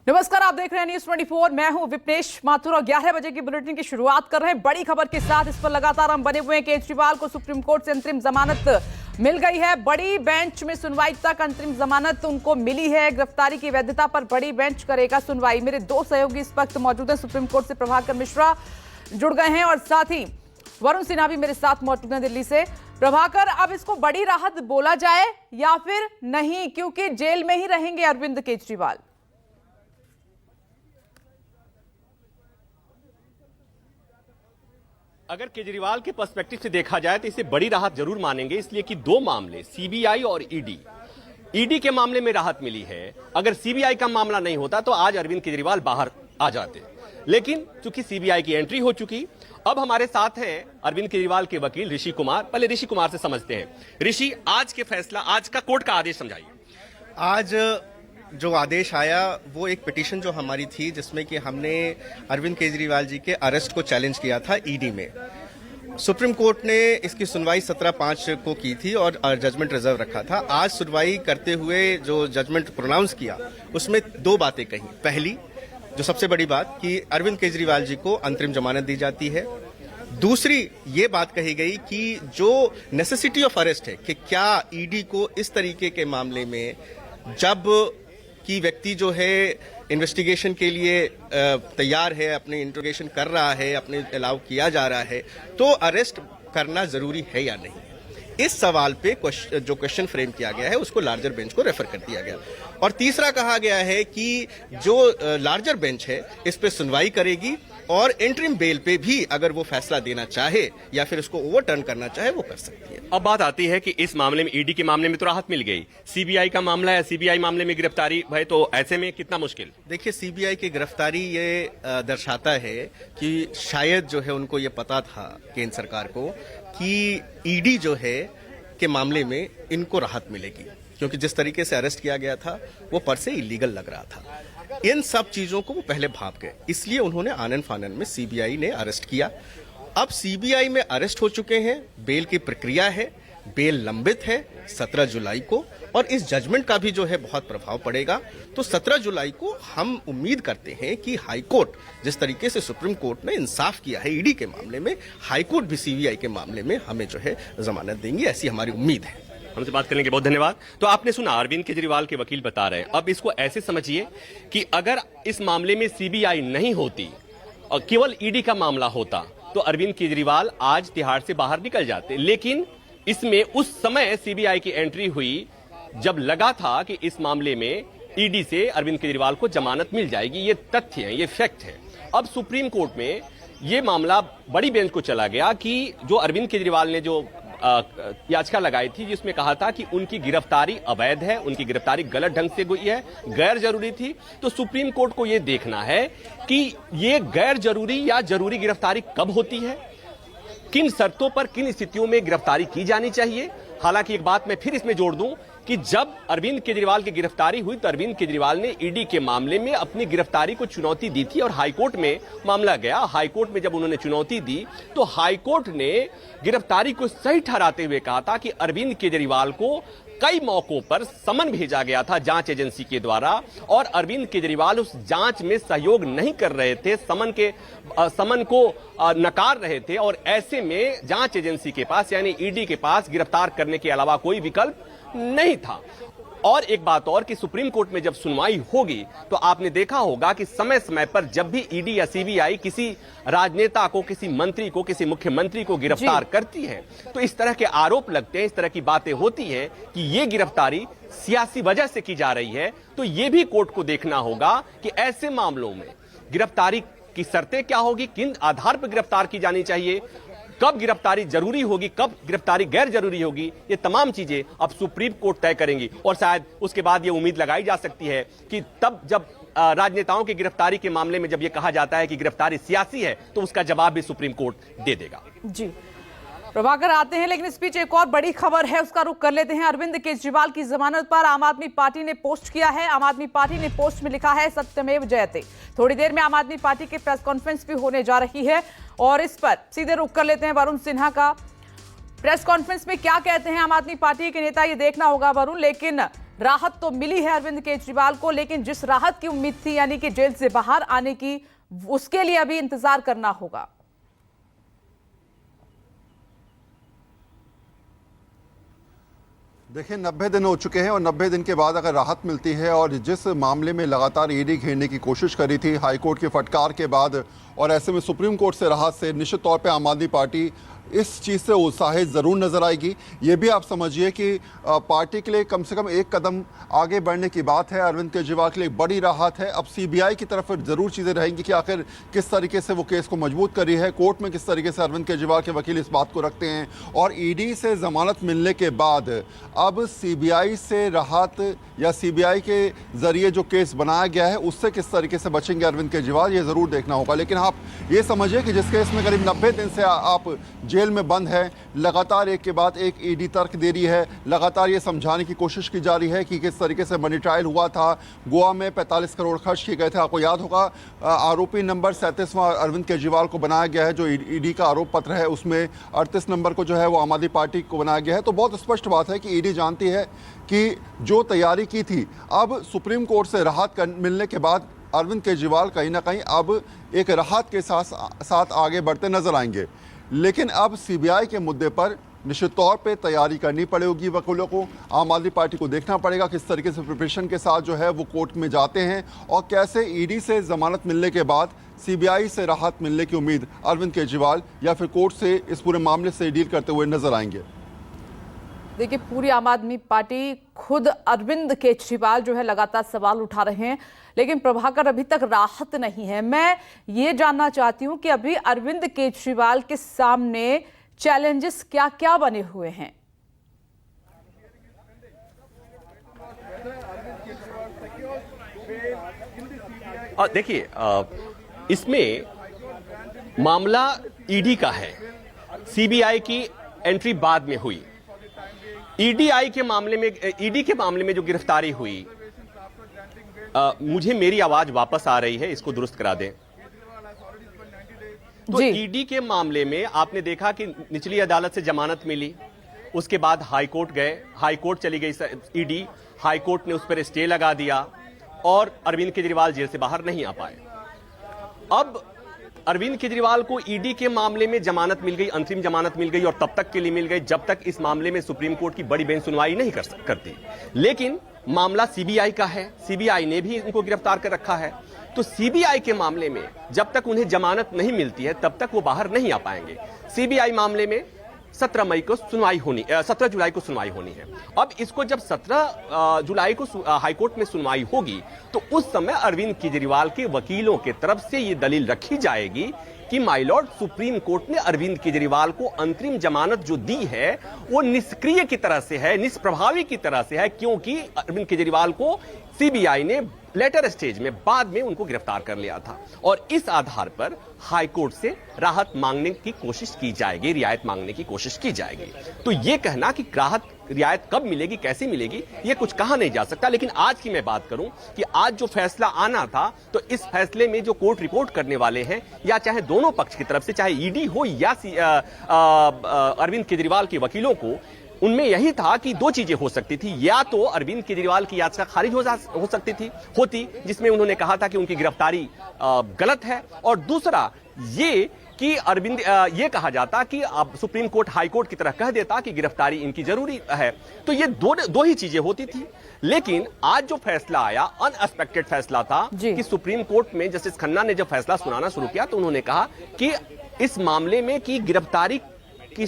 नमस्कार, आप देख रहे हैं न्यूज 24। मैं हूं विपनेश माथुर और 11 बजे की बुलेटिन की शुरुआत कर रहे हैं बड़ी खबर के साथ। इस पर लगातार हम बने हुए हैं। केजरीवाल को सुप्रीम कोर्ट से अंतरिम जमानत मिल गई है। बड़ी बेंच में सुनवाई तक अंतरिम जमानत उनको मिली है। गिरफ्तारी की वैधता पर बड़ी बेंच करेगा सुनवाई। मेरे दो सहयोगी इस वक्त मौजूद हैं। सुप्रीम कोर्ट से प्रभाकर मिश्रा जुड़ गए हैं और साथ ही वरुण सिन्हा भी मेरे साथ मौजूद हैं दिल्ली से। प्रभाकर, अब इसको बड़ी राहत बोला जाए या फिर नहीं, क्योंकि जेल में ही रहेंगे अरविंद केजरीवाल? अगर केजरीवाल के पर्सपेक्टिव से देखा जाए तो इसे बड़ी राहत जरूर मानेंगे, इसलिए कि दो मामले सीबीआई और ईडी के मामले में राहत मिली है। अगर सीबीआई का मामला नहीं होता तो आज अरविंद केजरीवाल बाहर आ जाते, लेकिन चूंकि सीबीआई की एंट्री हो चुकी। अब हमारे साथ हैं अरविंद केजरीवाल के वकील ऋषि कुमार। पहले ऋषि कुमार से समझते हैं। ऋषि, आज के फैसला, आज का कोर्ट का आदेश समझाइए। आज जो आदेश आया वो एक पिटीशन जो हमारी थी, जिसमें कि हमने अरविंद केजरीवाल जी के अरेस्ट को चैलेंज किया था ईडी में। सुप्रीम कोर्ट ने इसकी सुनवाई 17/5 को की थी और जजमेंट रिजर्व रखा था। आज सुनवाई करते हुए जो जजमेंट प्रोनाउंस किया उसमें दो बातें कही। पहली, जो सबसे बड़ी बात, कि अरविंद केजरीवाल जी को अंतरिम जमानत दी जाती है। दूसरी ये बात कही गई कि जो नेसेसिटी ऑफ अरेस्ट है, कि क्या ईडी को इस तरीके के मामले में, जब कि व्यक्ति जो है इन्वेस्टिगेशन के लिए तैयार है, अपने इंट्रोगेशन कर रहा है, अपने अलाउ किया जा रहा है, तो अरेस्ट करना जरूरी है या नहीं। इस सवाल पे जो क्वेश्चन फ्रेम किया गया है उसको लार्जर बेंच को रेफर कर दिया गया। और तीसरा कहा गया है कि जो लार्जर बेंच है इस पे सुनवाई करेगी और इंटरिम बेल पे भी अगर वो फैसला देना चाहे या फिर उसको ओवरटर्न करना चाहे वो कर सकती है। अब बात आती है कि इस मामले में, ईडी के मामले में तो राहत मिल गई, सीबीआई का मामला है, सीबीआई मामले में गिरफ्तारी भाई, तो ऐसे में कितना मुश्किल? देखिए, सीबीआई की गिरफ्तारी ये दर्शाता है कि शायद जो है उनको ये पता था केंद्र सरकार को कि ईडी जो है के मामले में इनको राहत मिलेगी, क्योंकि जिस तरीके से अरेस्ट किया गया था वो पर से इलीगल लग रहा था। इन सब चीजों को वो पहले भाप गए, इसलिए उन्होंने आनन फानन में सीबीआई ने अरेस्ट किया। अब सीबीआई में अरेस्ट हो चुके हैं, बेल की प्रक्रिया है, बेल लंबित है 17 जुलाई को, और इस जजमेंट का भी जो है बहुत प्रभाव पड़ेगा। तो 17 जुलाई को हम उम्मीद करते हैं कि हाई कोर्ट, जिस तरीके से सुप्रीम कोर्ट ने इंसाफ किया है ईडी के मामले में, हाई कोर्ट भी सीबीआई के मामले में हमें जो है जमानत देंगी, ऐसी हमारी उम्मीद है। हमसे बात करने के बहुत धन्यवाद। तो आपने सुना, अरविंद केजरीवाल के वकील बता रहे हैं। अब इसको ऐसे समझिए कि अगर इस मामले में सीबीआई नहीं होती और केवल ईडी का मामला होता तो अरविंद केजरीवाल आज तिहाड़ से बाहर निकल जाते, लेकिन इसमें उस समय सीबीआई की एंट्री हुई जब लगा था कि इस मामले में ईडी से अरविंद केजरीवाल को जमानत मिल जाएगी। ये तथ्य है, ये फैक्ट है। अब सुप्रीम कोर्ट में ये मामला बड़ी बेंच को चला गया कि जो अरविंद केजरीवाल ने जो याचिका लगाई थी, जिसमें कहा था कि उनकी गिरफ्तारी अवैध है, उनकी गिरफ्तारी गलत ढंग से हुई है, गैर जरूरी थी। तो सुप्रीम कोर्ट को यह देखना है कि ये गैर जरूरी या जरूरी गिरफ्तारी कब होती है, किन शर्तों पर, किन स्थितियों में गिरफ्तारी की जानी चाहिए। हालांकि एक बात मैं फिर इसमें जोड़ दूं कि जब अरविंद केजरीवाल की गिरफ्तारी हुई तो अरविंद केजरीवाल ने ईडी के मामले में अपनी गिरफ्तारी को चुनौती दी थी और हाईकोर्ट में मामला गया। हाईकोर्ट में जब उन्होंने चुनौती दी तो हाईकोर्ट ने गिरफ्तारी को सही ठहराते हुए कहा था कि अरविंद केजरीवाल को कई मौकों पर समन भेजा गया था जांच एजेंसी के द्वारा और अरविंद केजरीवाल उस जांच में सहयोग नहीं कर रहे थे, समन को नकार रहे थे, और ऐसे में जांच एजेंसी के पास यानी ईडी के पास गिरफ्तार करने के अलावा कोई विकल्प नहीं था। और एक बात और कि सुप्रीम कोर्ट में जब सुनवाई होगी तो आपने देखा होगा कि समय समय पर जब भी ईडी या सीबीआई किसी राजनेता को, किसी मंत्री को, किसी मुख्यमंत्री को गिरफ्तार करती है तो इस तरह के आरोप लगते हैं, इस तरह की बातें होती हैं कि ये गिरफ्तारी सियासी वजह से की जा रही है। तो ये भी कोर्ट को देखना होगा कि ऐसे मामलों में गिरफ्तारी की शर्तें क्या होगी, किन आधार पर गिरफ्तार की जानी चाहिए, कब गिरफ्तारी जरूरी होगी, कब गिरफ्तारी गैर जरूरी होगी, ये तमाम चीजें अब सुप्रीम कोर्ट तय करेंगी। और शायद उसके बाद ये उम्मीद लगाई जा सकती है कि तब जब राजनेताओं की गिरफ्तारी के मामले में जब ये कहा जाता है कि गिरफ्तारी सियासी है तो उसका जवाब भी सुप्रीम कोर्ट दे देगा। जी प्रभाकर, आते हैं, लेकिन इस बीच एक और बड़ी खबर है, उसका रुख कर लेते हैं। अरविंद केजरीवाल की जमानत पर आम आदमी पार्टी ने पोस्ट किया है। आम आदमी पार्टी ने पोस्ट में लिखा है सत्यमेव जयते। थोड़ी देर में आम आदमी पार्टी की प्रेस कॉन्फ्रेंस भी होने जा रही है और इस पर सीधे रुख कर लेते हैं वरुण सिन्हा का। प्रेस कॉन्फ्रेंस में क्या कहते हैं आम आदमी पार्टी के नेता, ये देखना होगा वरुण। लेकिन राहत तो मिली है अरविंद केजरीवाल को, लेकिन जिस राहत की उम्मीद थी यानी कि जेल से बाहर आने की, उसके लिए अभी इंतजार करना होगा। देखिए 90 दिन हो चुके हैं और 90 दिन के बाद अगर राहत मिलती है, और जिस मामले में लगातार ईडी घेरने की कोशिश करी थी हाईकोर्ट की फटकार के बाद, और ऐसे में सुप्रीम कोर्ट से राहत से निश्चित तौर पे आम आदमी पार्टी इस चीज़ से उत्साहित ज़रूर नज़र आएगी। ये भी आप समझिए कि पार्टी के लिए कम से कम एक कदम आगे बढ़ने की बात है। अरविंद केजरीवाल के लिए बड़ी राहत है। अब सीबीआई की तरफ ज़रूर चीज़ें रहेंगी कि आखिर किस तरीके से वो केस को मजबूत करी है, कोर्ट में किस तरीके से अरविंद केजरीवाल के वकील इस बात को रखते हैं, और ईडी से ज़मानत मिलने के बाद अब सीबीआई से राहत या सीबीआई के ज़रिए जो केस बनाया गया है उससे किस तरीके से बचेंगे अरविंद केजरीवाल, ये ज़रूर देखना होगा। लेकिन आप ये समझिए कि जिस केस में करीब 90 दिन से आप जेल में बंद है, लगातार एक के बाद एक ईडी तर्क दे रही है, लगातार ये समझाने की कोशिश की जा रही है कि किस तरीके से मनी ट्रायल हुआ था, गोवा में 45 करोड़ खर्च किए गए थे। आपको याद होगा आरोपी नंबर 37वां अरविंद केजरीवाल को बनाया गया है, जो ईडी का आरोप पत्र है उसमें 38 नंबर को जो है वो आम आदमी पार्टी को बनाया गया है। तो बहुत स्पष्ट बात है कि ईडी जानती है कि जो तैयारी की थी, अब सुप्रीम कोर्ट से राहत मिलने के बाद अरविंद केजरीवाल कहीं ना कहीं अब एक राहत के साथ आगे बढ़ते नजर आएंगे। लेकिन अब सीबीआई के मुद्दे पर निश्चित तौर पे तैयारी करनी पड़ेगी वकीलों को। आम आदमी पार्टी को देखना पड़ेगा किस तरीके से प्रिपरेशन के साथ जो है वो कोर्ट में जाते हैं, और कैसे ईडी से जमानत मिलने के बाद सीबीआई से राहत मिलने की उम्मीद अरविंद केजरीवाल या फिर कोर्ट से इस पूरे मामले से डील करते हुए नजर आएंगे। देखिए, पूरी आम आदमी पार्टी, खुद अरविंद केजरीवाल जो है लगातार सवाल उठा रहे हैं, लेकिन प्रभाकर अभी तक राहत नहीं है। मैं ये जानना चाहती हूं कि अभी अरविंद केजरीवाल के सामने चैलेंजेस क्या क्या बने हुए हैं। देखिए, इसमें मामला ईडी का है, सीबीआई की एंट्री बाद में हुई। ईडी के मामले में जो गिरफ्तारी हुई, मुझे मेरी आवाज वापस आ रही है, इसको दुरुस्त करा दें। तो ईडी के मामले में आपने देखा कि निचली अदालत से जमानत मिली, उसके बाद हाईकोर्ट गए, हाईकोर्ट चली गई ईडी, हाईकोर्ट ने उस पर स्टे लगा दिया और अरविंद केजरीवाल जेल से बाहर नहीं आ पाए। अब अरविंद केजरीवाल को ईडी के मामले में जमानत मिल गई, अंतरिम जमानत मिल गई, और तब तक के लिए मिल गई जब तक इस मामले में सुप्रीम कोर्ट की बड़ी बेंच सुनवाई नहीं करती। लेकिन मामला सीबीआई का है, सीबीआई ने भी उनको गिरफ्तार कर रखा है। तो सीबीआई के मामले में जब तक उन्हें जमानत नहीं मिलती है तब तक वो बाहर नहीं आ पाएंगे। सीबीआई मामले में 17 जुलाई को सुनवाई होनी है। अब इसको जब 17 जुलाई को हाईकोर्ट में सुनवाई होगी तो उस समय अरविंद केजरीवाल के वकीलों के तरफ से यह दलील रखी जाएगी कि माय लॉर्ड, सुप्रीम कोर्ट ने अरविंद केजरीवाल को अंतरिम जमानत जो दी है वो निष्क्रिय की तरह से है, निष्प्रभावी की तरह से है, क्योंकि अरविंद केजरीवाल को सीबीआई ने लेटर स्टेज में बाद में उनको गिरफ्तार कर लिया था, और इस आधार पर हाईकोर्ट से राहत मांगने की कोशिश की जाएगी, रियायत मांगने की कोशिश की जाएगी। तो यह कहना कि राहत रियायत कब मिलेगी, कैसे मिलेगी, यह कुछ कहा नहीं जा सकता। लेकिन आज की मैं बात करूं कि आज जो फैसला आना था, तो इस फैसले में जो कोर्ट रिपोर्ट करने वाले हैं, या चाहे दोनों पक्ष की तरफ से, चाहे ईडी हो या अरविंद केजरीवाल के वकीलों को, उनमें यही था कि दो चीजें हो सकती थी। या तो अरविंद केजरीवाल की याचिका खारिज हो सकती थी जिसमें उन्होंने कहा था कि उनकी गिरफ्तारी गलत है, और दूसरा ये कि अरविंद ये कहा जाता कि अब सुप्रीम कोर्ट हाई कोर्ट की तरह कह देता कि गिरफ्तारी इनकी जरूरी है। तो ये दो ही चीजें होती थी। लेकिन आज जो फैसला आया, अनएक्सपेक्टेड फैसला था कि सुप्रीम कोर्ट में जस्टिस खन्ना ने जब फैसला सुनाना शुरू किया तो उन्होंने कहा कि इस मामले में कि गिरफ्तारी की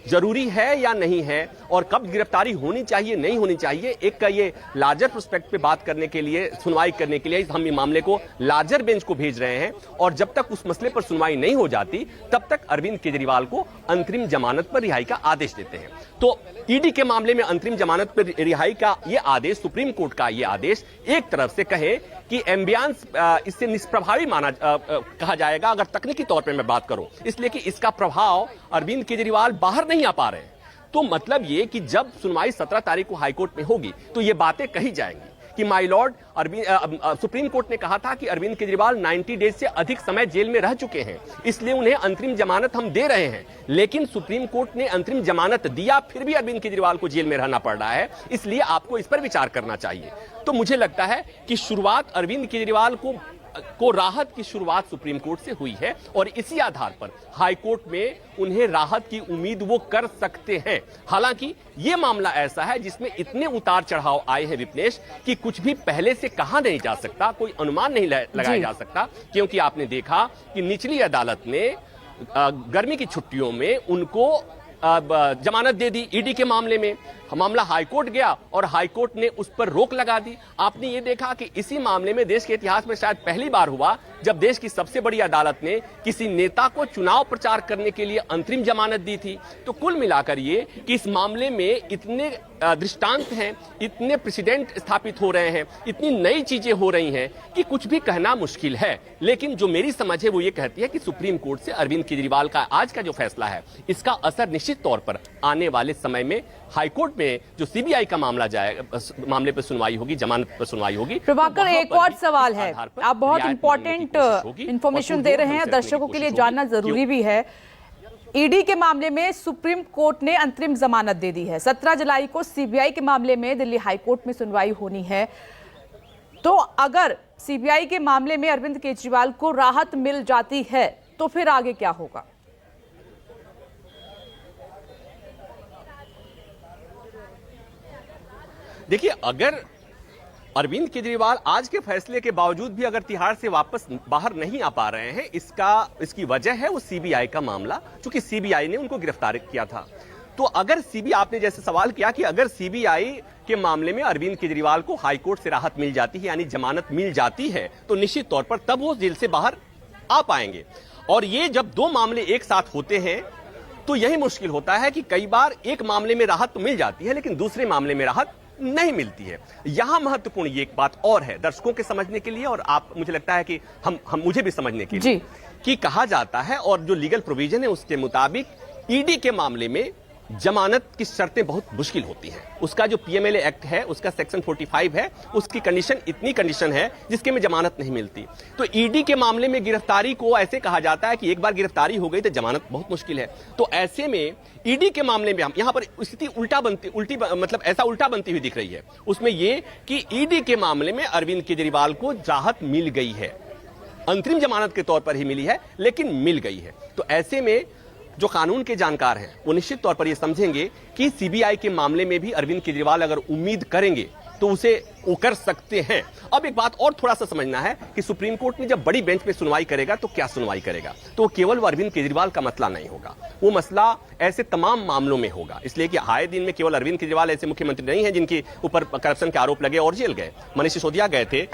जरूरी है या नहीं है, और कब गिरफ्तारी होनी चाहिए नहीं होनी चाहिए, एक का ये लार्जर प्रोस्पेक्ट पे बात करने के लिए, सुनवाई करने के लिए हम ये मामले को लार्जर बेंच को भेज रहे हैं, और जब तक उस मसले पर सुनवाई नहीं हो जाती तब तक अरविंद केजरीवाल को अंतरिम जमानत पर रिहाई का आदेश देते हैं। तो ईडी के मामले में अंतरिम जमानत पर रिहाई का ये आदेश, सुप्रीम कोर्ट का ये आदेश, एक तरफ से कहे कि एम्बियंस इससे निष्प्रभावी कहा जाएगा अगर तकनीकी तौर पे मैं बात करूं, इसलिए कि इसका प्रभाव अरविंद केजरीवाल बाहर नहीं आ पा रहे। तो मतलब ये कि जब सुनवाई 17 तारीख को हाईकोर्ट में होगी तो ये बातें कही जाएंगी। कि माय लॉर्ड सुप्रीम कोर्ट ने कहा था कि अरविंद केजरीवाल 90 डेज से अधिक समय जेल में रह चुके हैं, इसलिए उन्हें अंतरिम जमानत हम दे रहे हैं। लेकिन सुप्रीम कोर्ट ने अंतरिम जमानत दिया, फिर भी अरविंद केजरीवाल को जेल में रहना पड़ रहा है, इसलिए आपको इस पर विचार करना चाहिए। तो मुझे लगता है कि शुरुआत अरविंद केजरीवाल को राहत की शुरुआत सुप्रीम कोर्ट से हुई है और इसी आधार पर हाई कोर्ट में उन्हें राहत की उम्मीद वो कर सकते हैं। हालांकि यह मामला ऐसा है जिसमें इतने उतार चढ़ाव आए हैं विपनेश कि कुछ भी पहले से कहा नहीं जा सकता, कोई अनुमान नहीं लगाया जा सकता, क्योंकि आपने देखा कि निचली अदालत ने गर्मी की छुट्टियों में उनको जमानत दे दी ईडी के मामले में। मामला हाईकोर्ट गया और हाईकोर्ट ने उस पर रोक लगा दी। आपने ये देखा कि इसी मामले में देश के इतिहास में शायद पहली बार हुआ जब देश की सबसे बड़ी अदालत ने किसी नेता को चुनाव प्रचार करने के लिए अंतरिम जमानत दी थी। तो कुल मिलाकर ये कि इस मामले में इतने दृष्टांत हैं, इतने प्रेसिडेंट स्थापित हो रहे हैं, इतनी नई चीजें हो रही हैं कि कुछ भी कहना मुश्किल है। लेकिन जो मेरी समझ है वो ये कहती है कि सुप्रीम कोर्ट से अरविंद केजरीवाल का आज का जो फैसला है, इसका असर निश्चित तौर पर आने वाले समय में हाईकोर्ट में जो सीबीआई का मामला जाएगा, मामले पर सुनवाई होगी, जमानत पर सुनवाई होगी। प्रभाकर, एक और सवाल है, आप बहुत इंपॉर्टेंट इंफॉर्मेशन दे रहे हैं, दर्शकों के लिए जानना जरूरी भी है। ईडी के मामले में सुप्रीम कोर्ट ने अंतरिम जमानत दे दी है। 17 जुलाई को सीबीआई के मामले में दिल्ली हाईकोर्ट में सुनवाई होनी है। तो अगर सीबीआई के मामले में अरविंद केजरीवाल को राहत मिल जाती है तो फिर आगे क्या होगा? देखिए, अगर अरविंद केजरीवाल आज के फैसले के बावजूद भी अगर तिहाड़ से वापस बाहर नहीं आ पा रहे हैं, इसकी वजह है वो सीबीआई का मामला, क्योंकि सीबीआई ने उनको गिरफ्तार किया था। तो अगर सीबीआई, आपने जैसे सवाल किया कि अगर सीबीआई के मामले में अरविंद केजरीवाल को हाईकोर्ट से राहत मिल जाती है, यानी जमानत मिल जाती है, तो निश्चित तौर पर तब वो जेल से बाहर आ पाएंगे। और ये जब दो मामले एक साथ होते हैं तो यही मुश्किल होता है कि कई बार एक मामले में राहत तो मिल जाती है लेकिन दूसरे मामले में राहत नहीं मिलती है। यहां महत्वपूर्ण ये एक बात और है दर्शकों के समझने के लिए, और आप, मुझे लगता है कि हम मुझे भी समझने के लिए, कि कहा जाता है और जो लीगल प्रोविजन है उसके मुताबिक ईडी के मामले में जमानत की शर्तें बहुत मुश्किल होती हैं। उसका जो पीएमएलए एक्ट है, उसका सेक्शन 45 है, उसकी कंडीशन, इतनी कंडीशन है जिसके में जमानत नहीं मिलती। तो ईडी के मामले में गिरफ्तारी को ऐसे कहा जाता है कि एक बार गिरफ्तारी हो गई तो जमानत बहुत मुश्किल है। तो ऐसे में ईडी के मामले में हम यहां पर स्थिति ऐसा उल्टा बनती हुई दिख रही है। उसमें यह कि ईडी के मामले में अरविंद केजरीवाल को राहत मिल गई है, अंतरिम जमानत के तौर पर ही मिली है लेकिन मिल गई है। तो ऐसे में जो कानून के जानकार हैं वो निश्चित तौर पर ये समझेंगे कि सीबीआई के मामले में भी अरविंद केजरीवाल अगर उम्मीद करेंगे तो उसे वो कर सकते हैं। अब एक बात और थोड़ा सा समझना है कि सुप्रीम कोर्ट में जब बड़ी बेंच पे सुनवाई करेगा तो क्या सुनवाई करेगा, तो केवल वो अरविंद केजरीवाल का मसला नहीं होगा, वो मसला ऐसे तमाम मामलों में होगा। इसलिए कि आए दिन में केवल अरविंद केजरीवाल ऐसे मुख्यमंत्री नहीं है जिनके ऊपर करप्शन के आरोप लगे और जेल गए। मनीष सिसोदिया गए थे,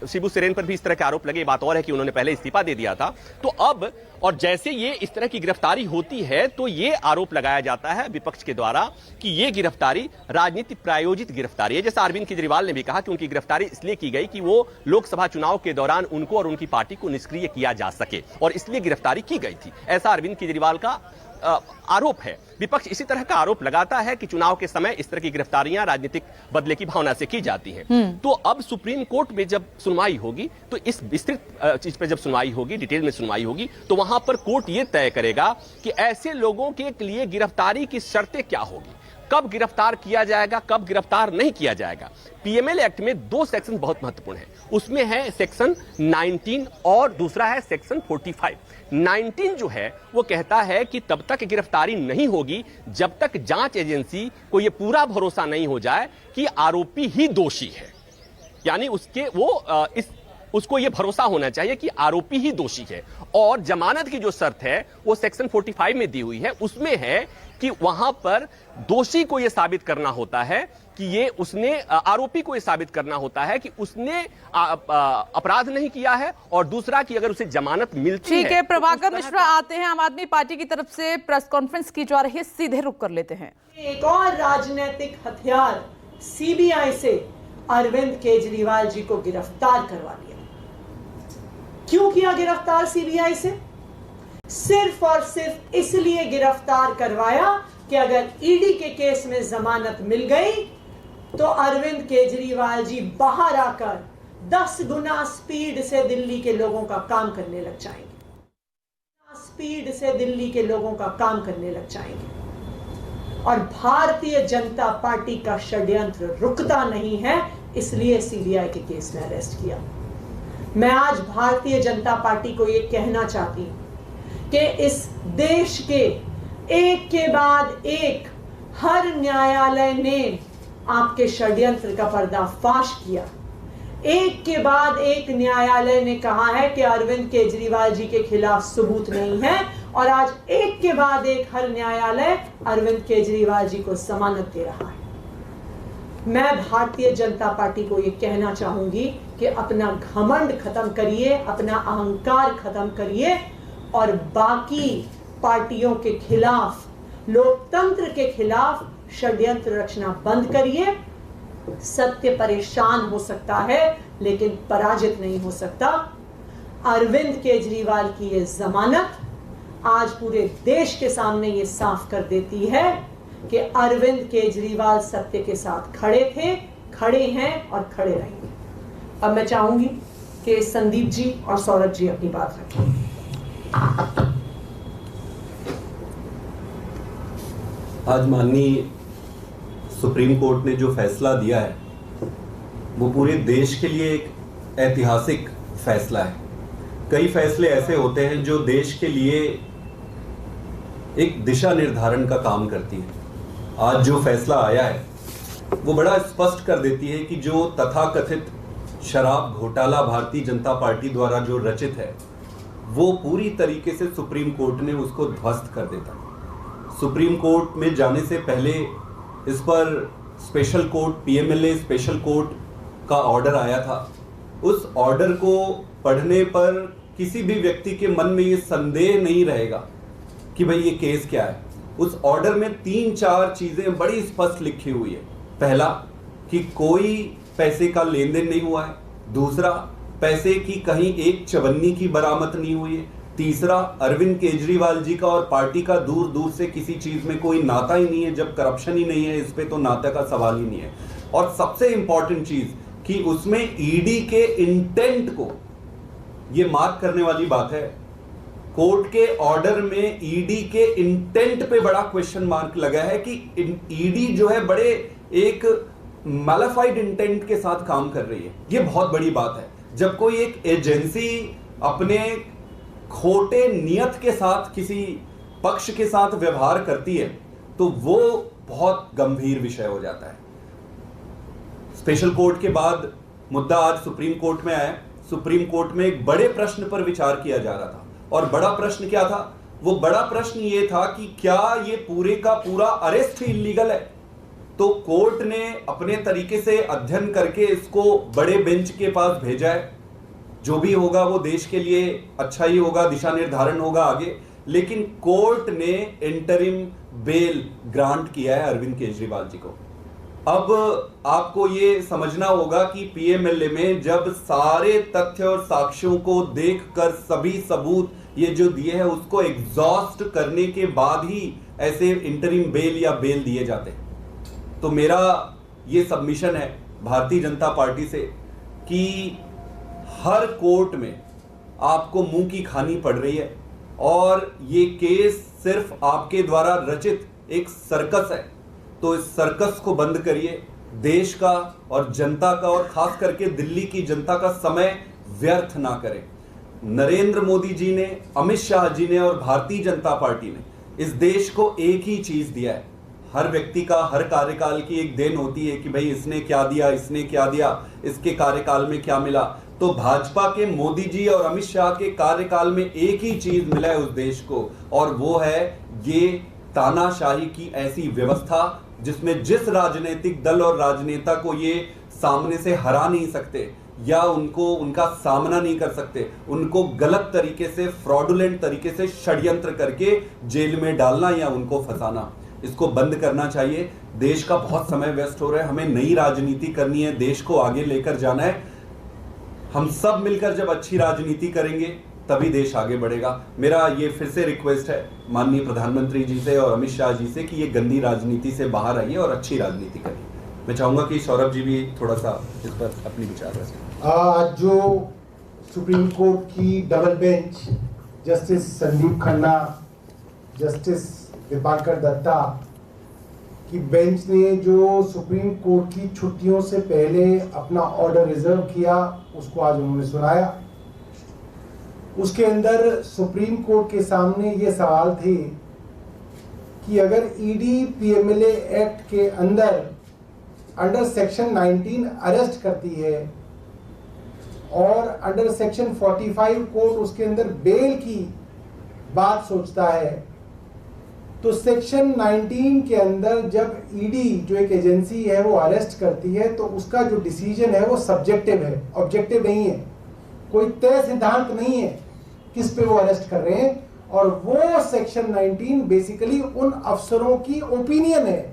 शिबू सोरेन पर भी इस तरह के आरोप लगे। बात और है कि उन्होंने पहले इस्तीफा दे दिया था। तो अब और जैसे ये इस तरह की गिरफ्तारी होती है तो ये आरोप लगाया जाता है विपक्ष के द्वारा कि ये गिरफ्तारी राजनीति प्रायोजित गिरफ्तारी है। जैसा अरविंद केजरीवाल ने भी कहा कि उनकी गिरफ्तारी इसलिए की गई कि वो लोकसभा चुनाव के दौरान उनको और उनकी पार्टी को निष्क्रिय किया जा सके और इसलिए गिरफ्तारी की गई थी। ऐसा अरविंद केजरीवाल का आरोप है। विपक्ष इसी तरह का आरोप लगाता है कि चुनाव के समय इस तरह की गिरफ्तारियां राजनीतिक बदले की भावना से की जाती हैं। तो अब सुप्रीम कोर्ट में जब सुनवाई होगी तो इस विस्तृत चीज पर जब सुनवाई होगी, डिटेल में सुनवाई होगी, तो वहां पर कोर्ट यह तय करेगा कि ऐसे लोगों के लिए गिरफ्तारी की शर्तें क्या होगी, कब गिरफ्तार किया जाएगा, कब गिरफ्तार नहीं किया जाएगा। पीएमएलए एक्ट में दो सेक्शन बहुत महत्वपूर्ण हैं। उसमें है सेक्शन 19 और दूसरा है सेक्शन 45। 19 जो है वो कहता है कि तब तक गिरफ्तारी नहीं होगी जब तक जांच एजेंसी को यह पूरा भरोसा नहीं हो जाए कि आरोपी ही दोषी है, यानी उसको यह भरोसा होना चाहिए कि आरोपी ही दोषी है। और जमानत की जो शर्त है वो सेक्शन 45 में दी हुई है। उसमें है कि वहां पर दोषी को यह साबित करना होता है कि ये उसने, आरोपी को यह साबित करना होता है कि उसने अपराध नहीं किया है, और दूसरा कि अगर उसे जमानत मिलती है। ठीक है, प्रभाकर मिश्रा आते हैं, आम आदमी पार्टी की तरफ से प्रेस कॉन्फ्रेंस की जा रही है, सीधे रुक कर लेते हैं। एक और राजनीतिक हथियार सीबीआई से अरविंद केजरीवाल जी को गिरफ्तार करवा लिया। क्यों किया गिरफ्तार सीबीआई से? सिर्फ और सिर्फ इसलिए गिरफ्तार करवाया कि अगर ईडी के केस में जमानत मिल गई तो अरविंद केजरीवाल जी बाहर आकर 10 गुना स्पीड से दिल्ली के लोगों का काम करने लग जाएंगे। स्पीड से दिल्ली के लोगों का काम करने लग जाएंगे। और भारतीय जनता पार्टी का षड्यंत्र रुकता नहीं है, इसलिए सीबीआई के केस में अरेस्ट किया। मैं आज भारतीय जनता पार्टी को यह कहना चाहती हूं कि इस देश के एक के बाद एक हर न्यायालय ने आपके षड्यंत्र का पर्दाफाश किया। एक के बाद एक न्यायालय ने कहा है कि अरविंद केजरीवाल जी के खिलाफ सबूत नहीं है, और आज एक के बाद एक हर न्यायालय अरविंद केजरीवाल जी को जमानत दे रहा है। मैं भारतीय जनता पार्टी को यह कहना चाहूंगी कि अपना घमंड खत्म करिए, अपना अहंकार खत्म करिए, और बाकी पार्टियों के खिलाफ, लोकतंत्र के खिलाफ षड्यंत्र रचना बंद करिए। सत्य परेशान हो सकता है लेकिन पराजित नहीं हो सकता। अरविंद केजरीवाल की यह जमानत आज पूरे देश के सामने ये साफ कर देती है कि अरविंद केजरीवाल सत्य के साथ खड़े थे, खड़े हैं और खड़े रहेंगे। अब मैं चाहूंगी कि संदीप जी और सौरभ जी अपनी बात रखें। आज माननीय सुप्रीम कोर्ट ने जो फैसला दिया है वो पूरे देश के लिए एक ऐतिहासिक फैसला है। कई फैसले ऐसे होते हैं जो देश के लिए एक दिशा निर्धारण का काम करती है। आज जो फैसला आया है वो बड़ा स्पष्ट कर देती है कि जो तथाकथित शराब घोटाला भारतीय जनता पार्टी द्वारा जो रचित है वो पूरी तरीके से सुप्रीम कोर्ट ने उसको ध्वस्त कर देता है। सुप्रीम कोर्ट में जाने से पहले इस पर special court, PMLA special court का ऑर्डर आया था। उस ऑर्डर को पढ़ने पर किसी भी व्यक्ति के मन में ये संदेह नहीं रहेगा कि भाई ये केस क्या है। उस ऑर्डर में 3-4 चीजें बड़ी स्पष्ट लिखी हुई है। पहला कि कोई पैसे का लेन देन नहीं हुआ है। दूसरा, पैसे की कहीं एक चवन्नी की बरामद नहीं हुई है। तीसरा, अरविंद केजरीवाल जी का और पार्टी का दूर दूर से किसी चीज में कोई नाता ही नहीं है। जब करप्शन ही नहीं है इस पे तो नाते का सवाल ही नहीं है। और सबसे इंपॉर्टेंट चीज कि उसमें ईडी के इंटेंट को ये मार्क करने वाली बात है। कोर्ट के ऑर्डर में ईडी के इंटेंट पे बड़ा क्वेश्चन मार्क लगा है कि ईडी जो है बड़े एक मैलिफाइड इंटेंट के साथ काम कर रही है। ये बहुत बड़ी बात है। जब कोई एक एजेंसी अपने खोटे नियत के साथ किसी पक्ष के साथ व्यवहार करती है तो वो बहुत गंभीर विषय हो जाता है। स्पेशल कोर्ट के बाद मुद्दा आज सुप्रीम कोर्ट में आया। सुप्रीम कोर्ट में एक बड़े प्रश्न पर विचार किया जा रहा था। और बड़ा प्रश्न क्या था? वो बड़ा प्रश्न ये था कि क्या ये पूरे का पूरा अरेस्ट ही इलीगल है। तो कोर्ट ने अपने तरीके से अध्ययन करके इसको बड़े बेंच के पास भेजा है। जो भी होगा वो देश के लिए अच्छा ही होगा, दिशा निर्धारण होगा आगे। लेकिन कोर्ट ने इंटरिम बेल ग्रांट किया है अरविंद केजरीवाल जी को। अब आपको ये समझना होगा कि पीएमएलए में जब सारे तथ्य और साक्ष्यों को देखकर सभी सबूत ये जो दिए हैं उसको एग्जॉस्ट करने के बाद ही ऐसे इंटरिम बेल या बेल दिए जाते हैं। तो मेरा ये सबमिशन है भारतीय जनता पार्टी से कि हर कोर्ट में आपको मुंह की खानी पड़ रही है और ये केस सिर्फ आपके द्वारा रचित एक सर्कस है। तो इस सर्कस को बंद करिए। देश का और जनता का और खास करके दिल्ली की जनता का समय व्यर्थ ना करें। नरेंद्र मोदी जी ने, अमित शाह जी ने और भारतीय जनता पार्टी ने इस देश को एक ही चीज दिया है। हर व्यक्ति का हर कार्यकाल की एक देन होती है कि भाई इसने क्या दिया, इसने क्या दिया, इसके कार्यकाल में क्या मिला। तो भाजपा के मोदी जी और अमित शाह के कार्यकाल में एक ही चीज मिला है उस देश को, और वो है ये तानाशाही की ऐसी व्यवस्था जिसमें जिस राजनीतिक दल और राजनेता को ये सामने से हरा नहीं सकते या उनका सामना नहीं कर सकते, उनको गलत तरीके से, फ्रॉडुलेंट तरीके से षड्यंत्र करके जेल में डालना या उनको फंसाना, इसको बंद करना चाहिए। देश का बहुत समय वेस्ट हो रहा है। हमें नई राजनीति करनी है, देश को आगे लेकर जाना है। हम सब मिलकर जब अच्छी राजनीति करेंगे तभी देश आगे बढ़ेगा। मेरा ये फिर से रिक्वेस्ट है माननीय प्रधानमंत्री जी से और अमित शाह जी से कि ये गंदी राजनीति से बाहर आइए और अच्छी राजनीति करिए। मैं चाहूंगा कि सौरभ जी भी थोड़ा सा इस पर अपनी विचार रखें। आज जो सुप्रीम कोर्ट की double bench justice Sandeep Khanna, justice Dipankar Datta की बेंच ने जो सुप्रीम कोर्ट की छुट्टियों से पहले अपना ऑर्डर रिजर्व किया, उसको आज उन्होंने सुनाया। उसके अंदर सुप्रीम कोर्ट के सामने ये सवाल थे कि अगर ईडी पीएमएलए एक्ट के अंडर सेक्शन 19 अरेस्ट करती है और अंडर सेक्शन 45 कोर्ट उसके अंदर बेल की बात सोचता है, तो सेक्शन 19 के अंदर जब ईडी जो एक एजेंसी है वो अरेस्ट करती है तो उसका जो डिसीजन है वो सब्जेक्टिव है, ऑब्जेक्टिव नहीं है। कोई तय सिद्धांत नहीं है किस पे वो अरेस्ट कर रहे हैं, और वो सेक्शन 19 बेसिकली उन अफसरों की ओपिनियन है।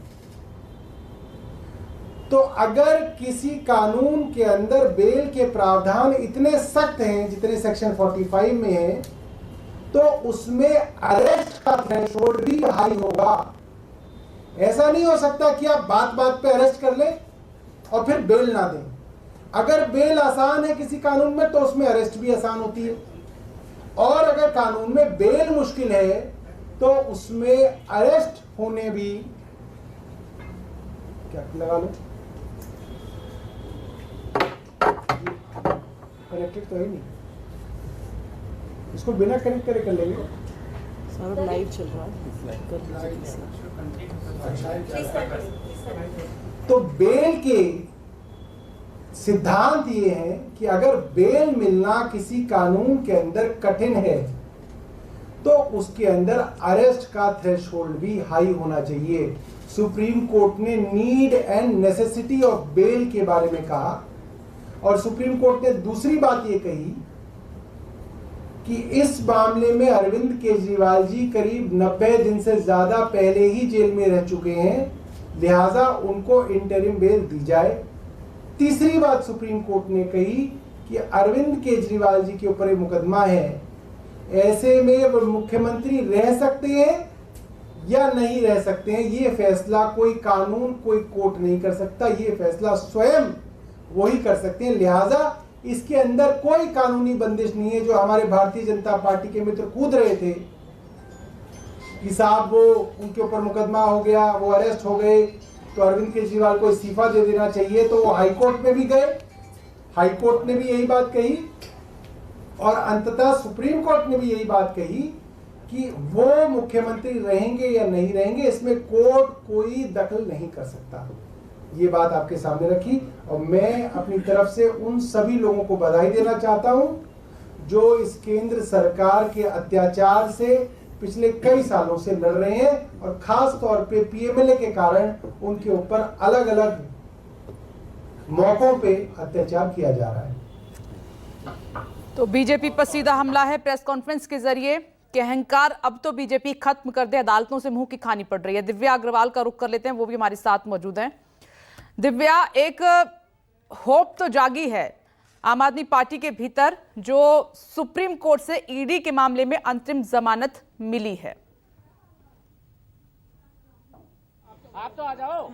तो अगर किसी कानून के अंदर बेल के प्रावधान इतने सख्त हैं जितने सेक्शन 45 में है, तो उसमें अरेस्ट का थ्रेशोल्ड भी हाई होगा। ऐसा नहीं हो सकता कि आप बात बात पे अरेस्ट कर लें और फिर बेल ना दें। अगर बेल आसान है किसी कानून में तो उसमें अरेस्ट भी आसान होती है, और अगर कानून में बेल मुश्किल है तो उसमें अरेस्ट होने भी, क्या लगा लो, कनेक्टेड तो है नहीं, इसको बिना कनेक्ट करे कर लेंगे। सर लाइव चल रहा है। तो बेल के सिद्धांत ये है कि अगर बेल मिलना किसी कानून के अंदर कठिन है तो उसके अंदर अरेस्ट का थ्रेशोल्ड भी हाई होना चाहिए। सुप्रीम कोर्ट ने need and necessity of bail के बारे में कहा, और सुप्रीम कोर्ट ने दूसरी बात ये कही कि इस मामले में अरविंद केजरीवाल जी करीब 90 दिन से ज्यादा पहले ही जेल में रह चुके हैं, लिहाजा उनको इंटरिम बेल दी जाए। तीसरी बात सुप्रीम कोर्ट ने कही कि अरविंद केजरीवाल जी के ऊपर ये मुकदमा है, ऐसे में वो मुख्यमंत्री रह सकते हैं या नहीं रह सकते हैं, ये फैसला कोई कानून कोई कोर्ट नहीं कर सकता, ये फैसला स्वयं वही कर सकते हैं। लिहाजा इसके अंदर कोई कानूनी बंदिश नहीं है। जो हमारे भारतीय जनता पार्टी के मित्र कूद रहे थे कि साहब वो उनके ऊपर मुकदमा हो गया, वो अरेस्ट हो गए, तो अरविंद केजरीवाल को इस्तीफा दे देना चाहिए, तो वो हाईकोर्ट में भी गए, हाईकोर्ट ने भी यही बात कही, और अंततः सुप्रीम कोर्ट ने भी यही बात कही कि वो मुख्यमंत्री रहेंगे या नहीं रहेंगे इसमें कोर्ट कोई दखल नहीं कर सकता। ये बात आपके सामने रखी, और मैं अपनी तरफ से उन सभी लोगों को बधाई देना चाहता हूं जो इस केंद्र सरकार के अत्याचार से पिछले कई सालों से लड़ रहे हैं, और खास तौर पे पीएमएलए के कारण उनके ऊपर अलग अलग मौकों पे अत्याचार किया जा रहा है। तो बीजेपी पर सीधा हमला है प्रेस कॉन्फ्रेंस के जरिए कि अहंकार अब तो बीजेपी खत्म कर दे, अदालतों से मुंह की खानी पड़ रही है। दिव्या अग्रवाल का रुख कर लेते हैं, वो भी हमारे साथ मौजूद हैं। दिव्या, एक होप तो जागी है आम आदमी पार्टी के भीतर जो सुप्रीम कोर्ट से ईडी के मामले में अंतरिम जमानत मिली है। आप तो आ जाओ।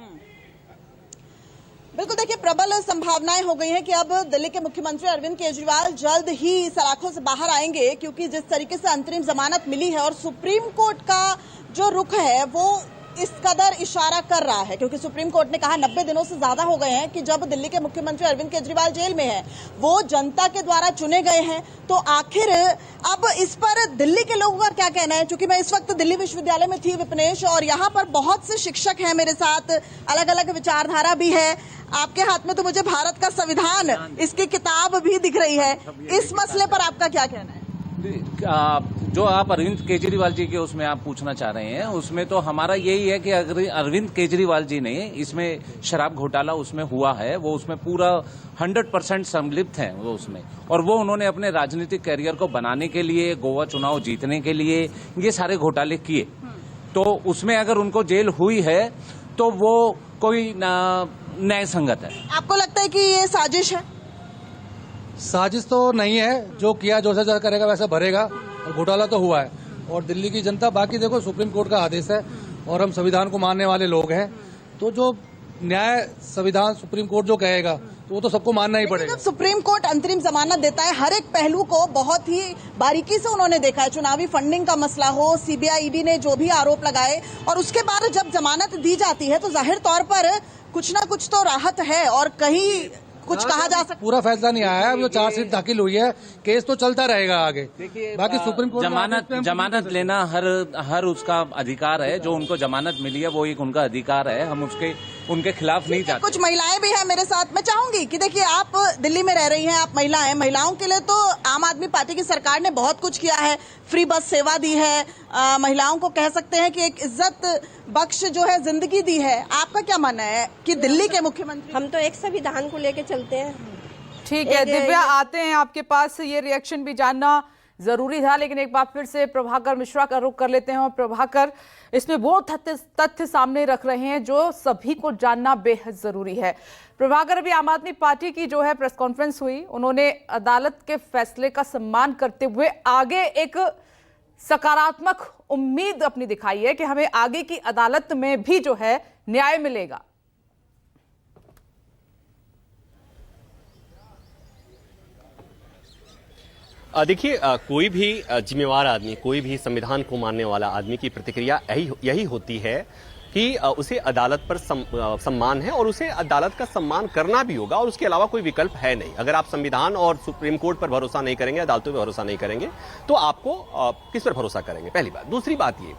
बिल्कुल, देखिए प्रबल संभावनाएं हो गई हैं कि अब दिल्ली के मुख्यमंत्री अरविंद केजरीवाल जल्द ही सलाखों से बाहर आएंगे, क्योंकि जिस तरीके से अंतरिम जमानत मिली है और सुप्रीम कोर्ट का जो रुख है वो इस कदर इशारा कर रहा है, क्योंकि सुप्रीम कोर्ट ने कहा 90 दिनों से ज्यादा हो गए हैं कि जब दिल्ली के मुख्यमंत्री अरविंद केजरीवाल जेल में हैं, वो जनता के द्वारा चुने गए हैं, तो आखिर अब इस पर दिल्ली के लोगों का क्या कहना है। क्योंकि मैं इस वक्त दिल्ली विश्वविद्यालय में थी विपनेश, और यहाँ पर बहुत से शिक्षक हैं मेरे साथ, अलग अलग विचारधारा भी है। आपके हाथ में तो मुझे भारत का संविधान, इसकी किताब भी दिख रही है। इस मसले पर आपका क्या कहना है? जो आप अरविंद केजरीवाल जी के उसमें आप पूछना चाह रहे हैं, उसमें तो हमारा यही है कि अगर अरविंद केजरीवाल जी ने इसमें शराब घोटाला उसमें हुआ है, वो उसमें पूरा 100% सम्मिलित हैं वो उसमें, और वो उन्होंने अपने राजनीतिक करियर को बनाने के लिए, गोवा चुनाव जीतने के लिए ये सारे घोटाले किए, तो उसमें अगर उनको जेल हुई है तो वो कोई न्याय संगत है। आपको लगता है कि ये साजिश है? साजिश तो नहीं है, जो किया जो सजा करेगा वैसा भरेगा, और घोटाला तो हुआ है। और दिल्ली की जनता, बाकी देखो सुप्रीम कोर्ट का आदेश है और हम संविधान को मानने वाले लोग हैं, तो जो न्याय संविधान सुप्रीम कोर्ट जो कहेगा तो वो तो सबको मानना ही पड़ेगा। जब सुप्रीम कोर्ट अंतरिम जमानत देता है, हर एक पहलू को बहुत ही बारीकी से उन्होंने देखा है। चुनावी फंडिंग का मसला हो, सीबीआई ईडी ने जो भी आरोप लगाए, और उसके बाद जब जमानत दी जाती है तो जाहिर तौर पर कुछ ना कुछ तो राहत है और कहीं कुछ कहा जा सकता। पूरा फैसला नहीं आया है, अभी तो चार्जशीट दाखिल हुई है, केस तो चलता रहेगा आगे। देखिए, बाकी सुप्रीम कोर्ट जमानत लेना हर उसका अधिकार है। जो उनको जमानत मिली है वो एक उनका अधिकार है, हम उनके खिलाफ नहीं जाते। कुछ महिलाएं भी हैं मेरे साथ। मैं चाहूंगी कि देखिए, आप दिल्ली में रह रही हैं, आप महिला हैं, महिलाओं के लिए तो आम आदमी पार्टी की सरकार ने बहुत कुछ किया है, फ्री बस सेवा दी है, महिलाओं को कह सकते हैं कि एक इज्जत बख्श जो है जिंदगी दी है। आपका क्या मानना है कि दिल्ली के मुख्यमंत्री? हम तो एक संविधान को लेकर चलते हैं। ठीक है दिव्या, आते हैं आपके पास, ये रिएक्शन भी जानना जरूरी था, लेकिन एक बार फिर से प्रभाकर मिश्रा का रुख कर लेते हैं। और प्रभाकर, इसमें वो तथ्य सामने रख रहे हैं जो सभी को जानना बेहद जरूरी है। प्रभाकर, अभी आम आदमी पार्टी की जो है प्रेस कॉन्फ्रेंस हुई, उन्होंने अदालत के फैसले का सम्मान करते हुए आगे एक सकारात्मक उम्मीद अपनी दिखाई है कि हमें आगे की अदालत में भी जो है न्याय मिलेगा। देखिए, कोई भी जिम्मेवार आदमी, कोई भी संविधान को मानने वाला आदमी की प्रतिक्रिया यही होती है कि उसे अदालत पर सम्मान है और उसे अदालत का सम्मान करना भी होगा और उसके अलावा कोई विकल्प है नहीं। अगर आप संविधान और सुप्रीम कोर्ट पर भरोसा नहीं करेंगे, अदालतों पर भरोसा नहीं करेंगे, तो आपको किस पर भरोसा करेंगे? पहली बात। दूसरी बात ये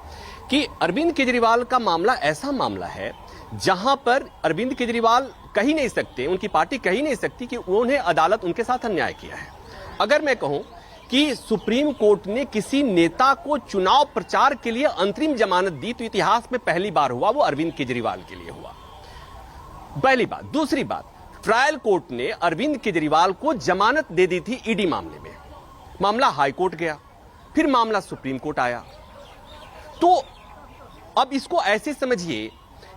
कि अरविंद केजरीवाल का मामला ऐसा मामला है जहां पर अरविंद केजरीवाल कह ही नहीं सकते, उनकी पार्टी कह ही नहीं सकती कि उन्होंने अदालत उनके साथ अन्याय किया है। अगर मैं कहूं कि सुप्रीम कोर्ट ने किसी नेता को चुनाव प्रचार के लिए अंतरिम जमानत दी, तो इतिहास में पहली बार हुआ, वो अरविंद केजरीवाल के लिए हुआ। पहली बात। दूसरी बात, ट्रायल कोर्ट ने अरविंद केजरीवाल को जमानत दे दी थी ईडी मामले में। मामला हाई कोर्ट गया, फिर मामला सुप्रीम कोर्ट आया। तो अब इसको ऐसे समझिए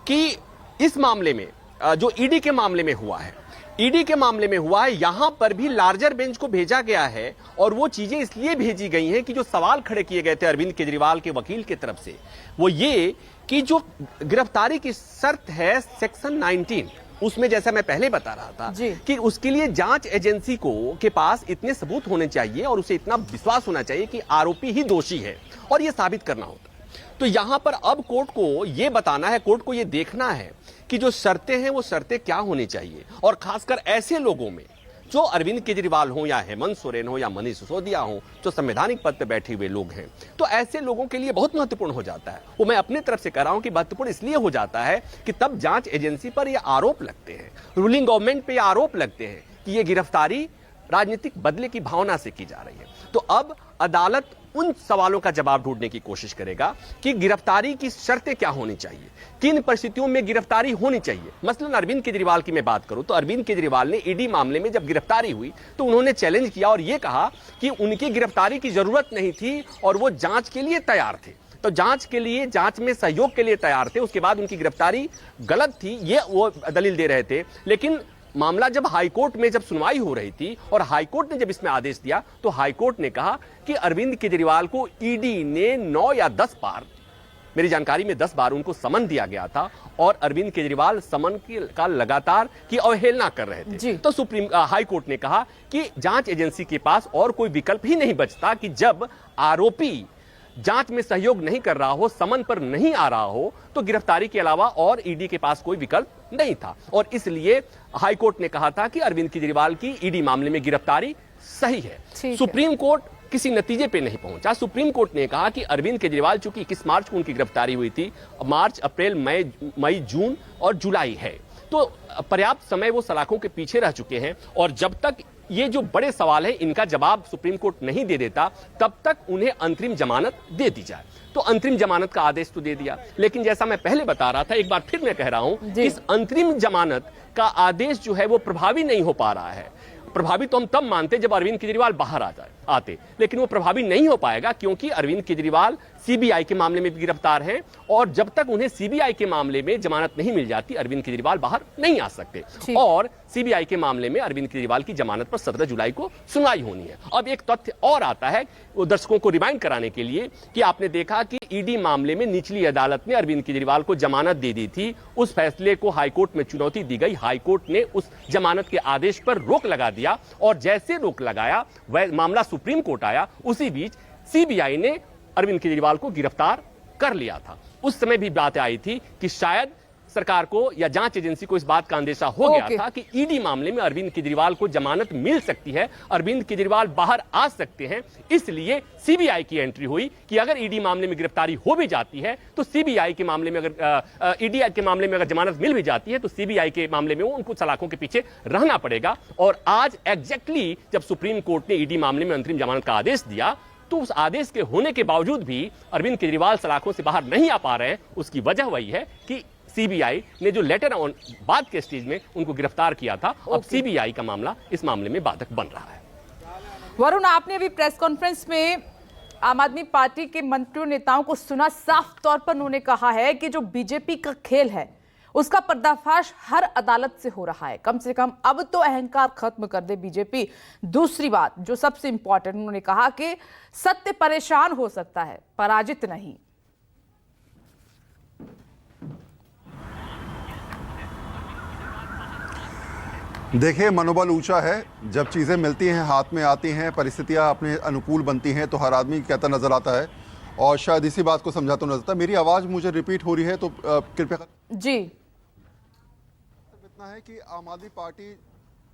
कि इस मामले में जो ईडी के मामले में हुआ है, ईडी के मामले में हुआ है, यहां पर भी लार्जर बेंच को भेजा गया है। और वो चीजें इसलिए भेजी गई हैं कि जो सवाल खड़े किए गए थे अरविंद केजरीवाल के वकील की तरफ से, वो ये कि जो गिरफ्तारी की शर्त है सेक्शन 19, उसमें जैसा मैं पहले बता रहा था कि उसके लिए जांच एजेंसी के पास इतने सबूत होने चाहिए और उसे इतना विश्वास होना चाहिए कि आरोपी ही दोषी है और यह साबित करना होता। तो यहां पर अब कोर्ट को यह बताना है, कोर्ट को यह देखना है कि जो शर्तें हैं वो शर्तें क्या होनी चाहिए। और खासकर ऐसे लोगों में जो अरविंद केजरीवाल हो या हेमंत सोरेन हो या मनीष सिसोदिया हो, जो संवैधानिक पद पर बैठे हुए लोग हैं, तो ऐसे लोगों के लिए बहुत महत्वपूर्ण हो जाता है। वो मैं अपनी तरफ से कह रहा हूं कि महत्वपूर्ण इसलिए हो जाता है कि तब जांच एजेंसी पर ये आरोप लगते हैं, रूलिंग गवर्नमेंट पे ये आरोप लगते हैं कि ये गिरफ्तारी राजनीतिक बदले की भावना से की जा रही है। तो अब अदालत उन सवालों का जवाब ढूंढने की कोशिश करेगा कि गिरफ्तारी की शर्तें क्या होनी चाहिए, किन परिस्थितियों में गिरफ्तारी होनी चाहिए। मसलन अरविंद केजरीवाल की मैं बात करूं तो अरविंद केजरीवाल ने ईडी मामले में जब गिरफ्तारी हुई तो उन्होंने चैलेंज किया और यह कहा कि उनकी गिरफ्तारी की जरूरत नहीं थी और वो जांच के लिए तैयार थे। तो जांच के लिए, जांच में सहयोग के लिए तैयार थे, उसके बाद उनकी गिरफ्तारी गलत थी, ये वो दलील दे रहे थे। लेकिन मामला जब हाईकोर्ट में जब सुनवाई हो रही थी और हाईकोर्ट ने जब इसमें आदेश दिया तो हाईकोर्ट ने कहा कि अरविंद केजरीवाल को ईडी ने 9 या 10 बार, मेरी जानकारी में 10 बार उनको समन दिया गया था और अरविंद केजरीवाल समन का लगातार की अवहेलना कर रहे थे। तो सुप्रीम हाईकोर्ट ने कहा कि जांच एजेंसी के पास और कोई विकल्प ही नहीं बचता कि जब आरोपी जांच में सहयोग नहीं कर रहा हो, समन पर नहीं आ रहा हो, तो गिरफ्तारी के अलावा और ईडी के पास कोई विकल्प नहीं था। और इसलिए हाईकोर्ट ने कहा था कि अरविंद केजरीवाल की ईडी मामले में गिरफ्तारी सही है। सुप्रीम कोर्ट किसी नतीजे पे नहीं पहुंचा। सुप्रीम कोर्ट ने कहा कि अरविंद केजरीवाल, चूंकि 21 मार्च को उनकी गिरफ्तारी हुई थी, मार्च, अप्रैल, मई, जून और जुलाई है, तो पर्याप्त समय वो सलाखों के पीछे रह चुके हैं और जब तक ये जो बड़े सवाल है इनका जवाब सुप्रीम कोर्ट नहीं दे देता तब तक उन्हें अंतरिम जमानत दे दी जाए। तो अंतरिम जमानत का आदेश तो दे दिया, लेकिन जैसा मैं पहले बता रहा था, एक बार फिर मैं कह रहा हूं, इस अंतरिम जमानत का आदेश जो है वो प्रभावी नहीं हो पा रहा है। प्रभावी तो हम तब मानते जब अरविंद केजरीवाल बाहर आते, लेकिन वो प्रभावी नहीं हो पाएगा क्योंकि अरविंद केजरीवाल सीबीआई के मामले में भी गिरफ्तार हैं और जब तक उन्हें सीबीआई के मामले में जमानत नहीं मिल जाती अरविंद केजरीवाल बाहर नहीं आ सकते। और सीबीआई के मामले में अरविंद केजरीवाल की जमानत पर 17 जुलाई को सुनवाई होनी है। अब एक तथ्य और आता है वो दर्शकों को रिमाइंड कराने के लिए कि आपने देखा कि ईडी मामले में निचली अदालत ने अरविंद केजरीवाल को जमानत दे दी थी। उस फैसले को हाईकोर्ट में चुनौती दी गई। हाईकोर्ट ने उस जमानत के आदेश पर रोक लगा दिया और जैसे रोक लगाया वह मामला सुप्रीम कोर्ट आया। उसी बीच सीबीआई ने अरविंद केजरीवाल को गिरफ्तार कर लिया था। उस समय भी बात आई थी कि शायद सरकार को या जांच एजेंसी को इस बात का अंदेशा हो गया था कि ईडी मामले में अरविंद केजरीवाल को जमानत मिल सकती है, अरविंद केजरीवाल बाहर आ सकते हैं। इसलिए सीबीआई की एंट्री हुई कि अगर ईडी मामले में गिरफ्तारी हो भी जाती है तो सीबीआई के मामले में अगर ईडी के मामले में अगर जमानत मिल भी जाती है तो सीबीआई के मामले में उनको सलाखों के पीछे रहना पड़ेगा। और आज एग्जैक्टली जब सुप्रीम कोर्ट ने ईडी मामले में अंतरिम जमानत का आदेश दिया तो उस आदेश के होने के बावजूद भी अरविंद केजरीवाल सलाखों से बाहर नहीं आ पा रहे हैं। उसकी वजह वही है कि सीबीआई ने जो लेटर ऑन बाद के स्टेज में उनको गिरफ्तार किया था, अब सीबीआई का मामला इस मामले में बाधक बन रहा है। वरुण, आपने अभी प्रेस कॉन्फ्रेंस में आम आदमी पार्टी के मंत्रियों नेताओं को सुना। साफ तौर पर उन्होंने कहा है कि जो बीजेपी का खेल है उसका पर्दाफाश हर अदालत से हो रहा है। कम से कम अब तो अहंकार खत्म कर दे बीजेपी। दूसरी बात जो सबसे इंपॉर्टेंट, उन्होंने कहा कि सत्य परेशान हो सकता है, पराजित नहीं। देखिए, मनोबल ऊंचा है। जब चीज़ें मिलती हैं, हाथ में आती हैं, परिस्थितियां अपने अनुकूल बनती हैं तो हर आदमी कहता नजर आता है और शायद इसी बात को समझाता नजर आता है। मेरी आवाज़ मुझे रिपीट हो रही है तो कृपया जी। इतना है कि आम आदमी पार्टी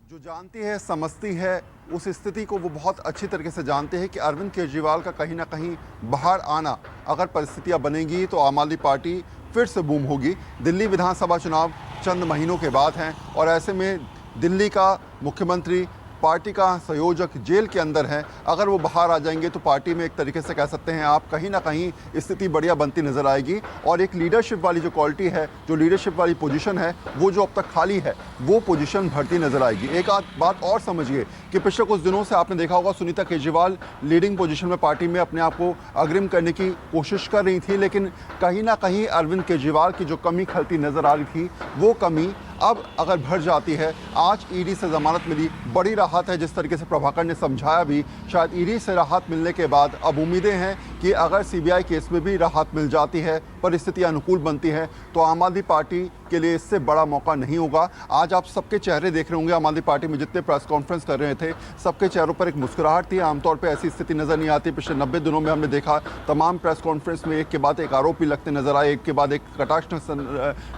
जो जानती है, समझती है, उस स्थिति को वो बहुत अच्छी तरीके से जानते हैं कि अरविंद केजरीवाल का कहीं ना कहीं बाहर आना अगर परिस्थितियां बनेंगी तो आम आदमी पार्टी फिर से बूम होगी। दिल्ली विधानसभा चुनाव चंद महीनों के बाद हैं और ऐसे में दिल्ली का मुख्यमंत्री, पार्टी का संयोजक जेल के अंदर हैं। अगर वो बाहर आ जाएंगे तो पार्टी में एक तरीके से कह सकते हैं आप कहीं ना कहीं स्थिति बढ़िया बनती नज़र आएगी और एक लीडरशिप वाली जो क्वालिटी है, जो लीडरशिप वाली पोजीशन है, वो जो अब तक खाली है वो पोजीशन भरती नज़र आएगी। एक बात और समझिए कि पिछले कुछ दिनों से आपने देखा होगा सुनीता केजरीवाल लीडिंग पोजीशन में पार्टी में अपने आप को अग्रिम करने की कोशिश कर रही थी, लेकिन कहीं ना कहीं अरविंद केजरीवाल की जो कमी खलती नज़र आ रही थी वो कमी अब अगर भर जाती है। आज ईडी से जमानत मिली, बड़ी राहत है। जिस तरीके से प्रभाकर ने समझाया भी, शायद ईडी से राहत मिलने के बाद अब उम्मीदें हैं कि अगर सीबीआई केस में भी राहत मिल जाती है, परिस्थिति अनुकूल बनती है तो आम आदमी पार्टी के लिए इससे बड़ा मौका नहीं होगा। आज आप सबके चेहरे देख रहे होंगे, आम आदमी पार्टी में जितने प्रेस कॉन्फ्रेंस कर रहे थे सबके चेहरों पर एक मुस्कुराहट थी। आमतौर पर ऐसी स्थिति नज़र नहीं आती। पिछले 90 दिनों में हमने देखा तमाम प्रेस कॉन्फ्रेंस में एक के बाद एक आरोपी लगते नजर आए, एक के बाद एक कटाक्ष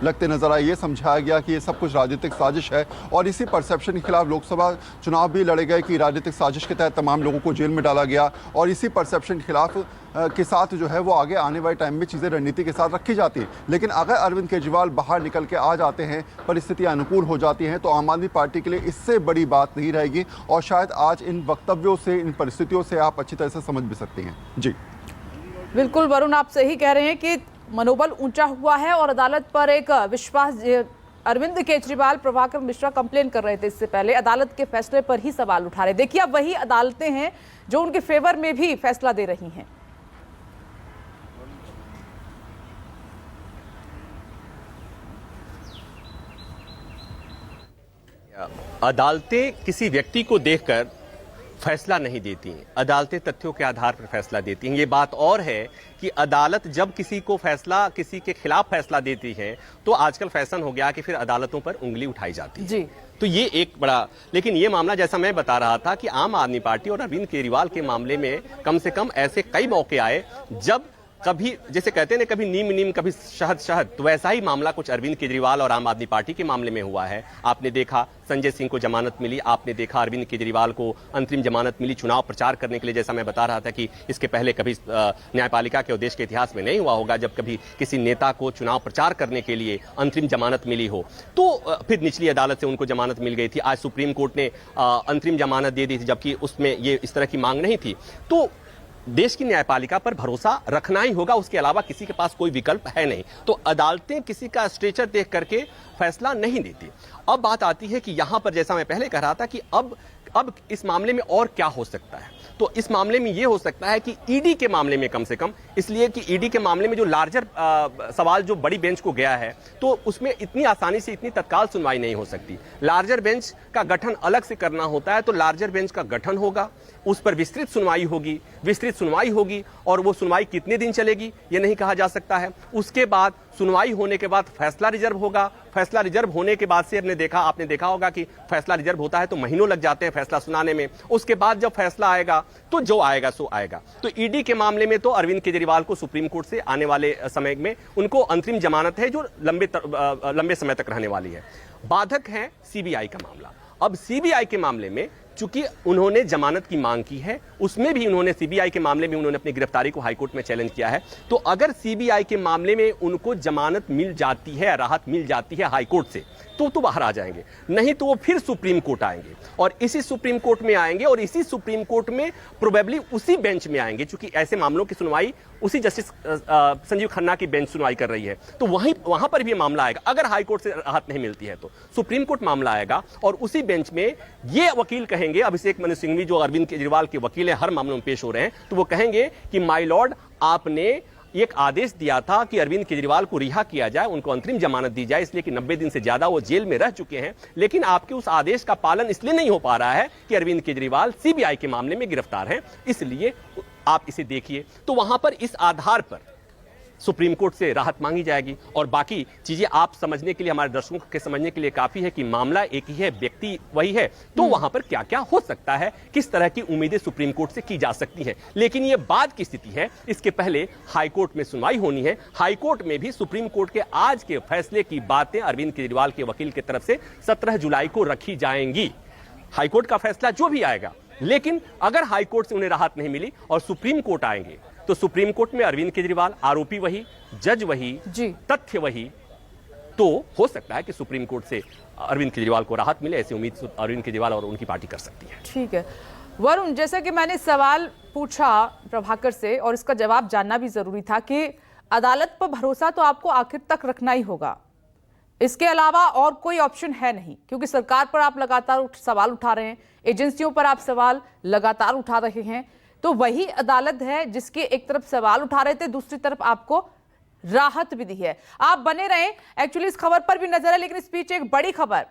लगते नजर आए। ये समझाया गया कि ये सब कुछ राजनीतिक साजिश है और इसी परसेप्शन के खिलाफ लोकसभा चुनाव भी लड़े गए कि राजनीतिक साजिश के तहत तमाम लोगों को जेल में डाला गया और इसी परसेप्शन के खिलाफ के साथ जो है वो आगे आने वाले टाइम में चीज़ें रणनीति के साथ रखी जाती है। लेकिन अगर अरविंद केजरीवाल बाहर निकल के आ जाते हैं, परिस्थितियां अनुकूल हो जाती हैं तो आम आदमी पार्टी के लिए इससे बड़ी बात नहीं रहेगी और शायद आज इन वक्तव्यों से, इन परिस्थितियों से आप अच्छी तरह से समझ भी सकती हैं। जी बिल्कुल वरुण, आप सही कह रहे हैं कि मनोबल ऊंचा हुआ है और अदालत पर एक विश्वास। अरविंद केजरीवाल, प्रभाकर मिश्रा कंप्लेन कर रहे थे इससे पहले, अदालत के फैसले पर ही सवाल उठा रहे। देखिए अब वही अदालतें हैं जो उनके फेवर में भी फैसला दे रही हैं। अदालतें किसी व्यक्ति को देखकर फैसला नहीं देती हैं, अदालतें तथ्यों के आधार पर फैसला देती हैं। ये बात और है कि अदालत जब किसी के खिलाफ फैसला देती है तो आजकल फैशन हो गया कि फिर अदालतों पर उंगली उठाई जाती है जी। तो ये एक बड़ा, लेकिन ये मामला जैसा मैं बता रहा था कि आम आदमी पार्टी और अरविंद केजरीवाल के मामले में कम से कम ऐसे कई मौके आए जब कभी, जैसे कहते हैं ना, कभी नीम नीम कभी शहद शहद, तो वैसा ही मामला कुछ अरविंद केजरीवाल और आम आदमी पार्टी के मामले में हुआ है। आपने देखा संजय सिंह को जमानत मिली, आपने देखा अरविंद केजरीवाल को अंतरिम जमानत मिली चुनाव प्रचार करने के लिए। जैसा मैं बता रहा था कि इसके पहले कभी न्यायपालिका के देश के इतिहास में नहीं हुआ होगा जब कभी किसी नेता को चुनाव प्रचार करने के लिए अंतरिम जमानत मिली हो। तो फिर निचली अदालत से उनको जमानत मिल गई थी। आज सुप्रीम कोर्ट ने अंतरिम जमानत दे दी थी जबकि उसमें ये इस तरह की मांग नहीं थी। तो देश की न्यायपालिका पर भरोसा रखना ही होगा, उसके अलावा किसी के पास कोई विकल्प है नहीं। तो अदालतें किसी का स्ट्रेचर देख करके फैसला नहीं देती। अब बात आती है कि यहां पर, जैसा मैं पहले कह रहा था, कि अब अब इस मामले में और क्या हो सकता है? तो इस मामले में यह हो सकता है कि ईडी के मामले में कम से कम, इसलिए कि ईडी के मामले में जो लार्जर सवाल जो बड़ी बेंच को गया है, तो उसमें इतनी आसानी से इतनी तत्काल सुनवाई नहीं हो सकती। लार्जर बेंच का गठन अलग से करना होता है, तो लार्जर बेंच का गठन होगा, उस पर विस्तृत सुनवाई होगी और वो सुनवाई कितने दिन चलेगी ये नहीं कहा जा सकता है। उसके बाद सुनवाई होने के बाद फैसला रिजर्व होगा। फैसला रिजर्व होने के बाद से आपने देखा होगा कि फैसला रिजर्व होता है तो महीनों लग जाते हैं फैसला सुनाने में। उसके बाद जब फैसला आएगा तो जो आएगा सो आएगा। तो ईडी के मामले में तो अरविंद केजरीवाल को सुप्रीम कोर्ट से आने वाले समय में उनको अंतरिम जमानत है जो लंबे समय तक रहने वाली है। बाधक है सीबीआई का मामला। अब सीबीआई के मामले में चूंकि उन्होंने जमानत की मांग की है, उसमें भी उन्होंने सीबीआई के मामले में उन्होंने अपनी गिरफ्तारी को हाईकोर्ट में चैलेंज किया है। तो अगर सीबीआई के मामले में उनको जमानत मिल जाती है, राहत मिल जाती है हाईकोर्ट से, तो बाहर आ जाएंगे, नहीं तो वो फिर सुप्रीम कोर्ट आएंगे और इसी सुप्रीम कोर्ट में आएंगे और इसी सुप्रीम कोर्ट में प्रोबेबली उसी बेंच में आएंगे, क्योंकि ऐसे मामलों की सुनवाई उसी जस्टिस संजीव खन्ना की बेंच सुनवाई कर रही है। तो वहां पर भी मामला आएगा। अगर हाईकोर्ट से राहत नहीं मिलती है तो सुप्रीम कोर्ट मामला आएगा और उसी बेंच में ये वकील कहेंगे, अभिषेक मनु सिंघवी जो अरविंद केजरीवाल के वकील है, हर मामलों में पेश हो रहे हैं, तो वो कहेंगे कि माय लॉर्ड, आपने एक आदेश दिया था कि अरविंद केजरीवाल को रिहा किया जाए, उनको अंतरिम जमानत दी जाए, इसलिए कि 90 दिन से ज्यादा वो जेल में रह चुके हैं, लेकिन आपके उस आदेश का पालन इसलिए नहीं हो पा रहा है कि अरविंद केजरीवाल सीबीआई के मामले में गिरफ्तार हैं, इसलिए आप इसे देखिए। तो वहां पर इस आधार पर सुप्रीम कोर्ट से राहत मांगी जाएगी और बाकी चीजें आप समझने के लिए, हमारे दर्शकों के समझने के लिए काफी है कि मामला एक ही है, व्यक्ति वही है, तो वहां पर क्या क्या हो सकता है, किस तरह की उम्मीदें सुप्रीम कोर्ट से की जा सकती हैं। लेकिन यह बाद की स्थिति है, इसके पहले हाईकोर्ट में सुनवाई होनी है। हाईकोर्ट में भी सुप्रीम कोर्ट के आज के फैसले की बातें अरविंद केजरीवाल के वकील की तरफ से 17 जुलाई को रखी जाएंगी। हाईकोर्ट का फैसला जो भी आएगा, लेकिन अगर हाईकोर्ट से उन्हें राहत नहीं मिली और सुप्रीम कोर्ट आएंगे तो सुप्रीम कोर्ट में अरविंद केजरीवाल, आरोपी वही, जज वही, तथ्य वही, तो हो सकता है कि सुप्रीम कोर्ट से अरविंद केजरीवाल को राहत मिले। ऐसी उम्मीद अरविंद केजरीवाल और उनकी पार्टी कर सकती है। ठीक है वरुण, जैसा कि मैंने सवाल पूछा प्रभाकर से और इसका जवाब जानना भी जरूरी था कि अदालत पर भरोसा तो आपको आखिर तक रखना ही होगा, इसके अलावा और कोई ऑप्शन है नहीं, क्योंकि सरकार पर आप लगातार सवाल उठा रहे हैं, एजेंसियों पर आप सवाल लगातार उठा रहे हैं, तो वही अदालत है जिसके एक तरफ सवाल उठा रहे थे, दूसरी तरफ आपको राहत भी दी है। आप बने रहें, एक्चुअली इस खबर पर भी नजर है, लेकिन इस बीच एक बड़ी खबर